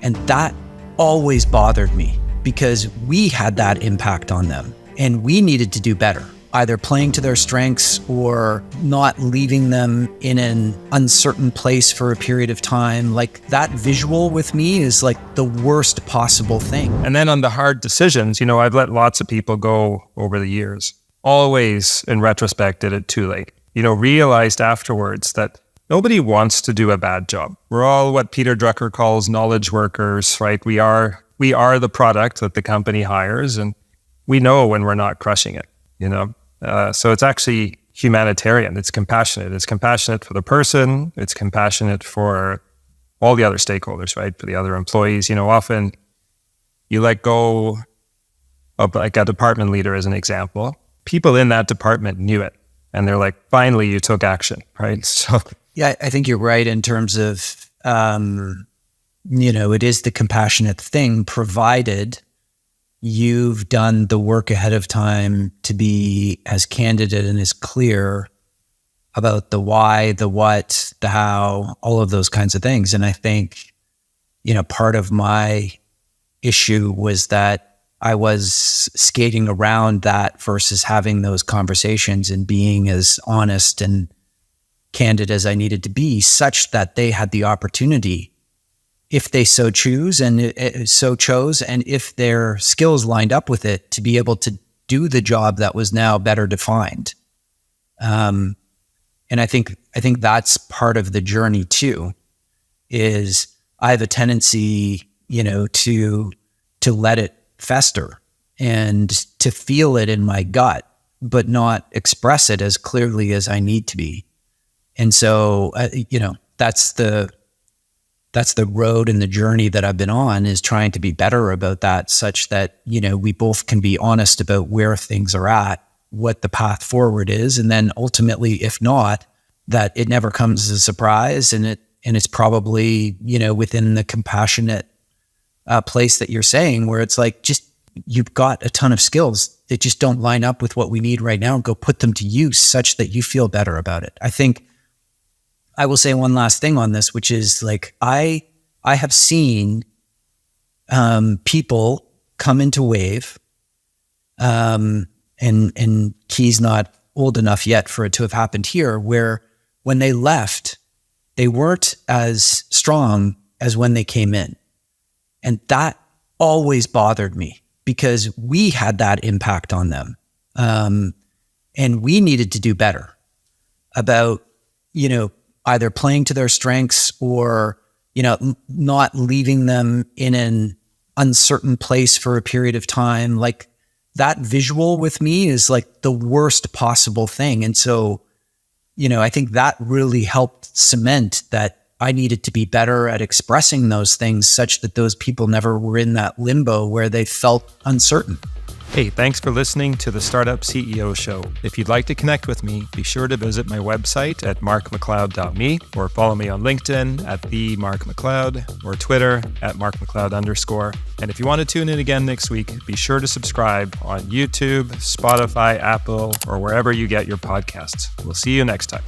And that always bothered me because we had that impact on them and we needed to do better, either playing to their strengths or not leaving them in an uncertain place for a period of time. Like that visual with me is like the worst possible thing. And then on the hard decisions, I've let lots of people go over the years. Always, in retrospect, did it too late. Realized afterwards that nobody wants to do a bad job. We're all what Peter Drucker calls knowledge workers, right? We are the product that the company hires, and we know when we're not crushing it, So it's actually humanitarian. It's compassionate. It's compassionate for the person. It's compassionate for all the other stakeholders, right? For the other employees. Often you let go of like a department leader as an example. People in that department knew it. And they're like, finally, you took action, right? So yeah, I think you're right in terms of, it is the compassionate thing, provided you've done the work ahead of time to be as candid and as clear about the why, the what, the how, all of those kinds of things. And I think, part of my issue was that I was skating around that versus having those conversations and being as honest and candid as I needed to be, such that they had the opportunity, if they so chose, and if their skills lined up with it, to be able to do the job that was now better defined. And I think that's part of the journey too, is I have a tendency, to let it fester and to feel it in my gut, but not express it as clearly as I need to be. And so, that's the road and the journey that I've been on, is trying to be better about that, such that, we both can be honest about where things are at, what the path forward is. And then ultimately, if not, that it never comes as a surprise. And it's probably, within the compassionate place that you're saying, where it's like, just, you've got a ton of skills that just don't line up with what we need right now, and go put them to use such that you feel better about it. I think I will say one last thing on this, which is like, I have seen people come into Wave, and Key's not old enough yet for it to have happened here, where when they left, they weren't as strong as when they came in. And that always bothered me because we had that impact on them. And we needed to do better about, either playing to their strengths or, not leaving them in an uncertain place for a period of time. Like that visual with me is like the worst possible thing. And so, I think that really helped cement that I needed to be better at expressing those things, such that those people never were in that limbo where they felt uncertain. Hey, thanks for listening to the Startup CEO Show. If you'd like to connect with me, be sure to visit my website at markmacleod.me, or follow me on LinkedIn at @themarkmacleod, or Twitter at @markmacleod_. And if you want to tune in again next week, be sure to subscribe on YouTube, Spotify, Apple, or wherever you get your podcasts. We'll see you next time.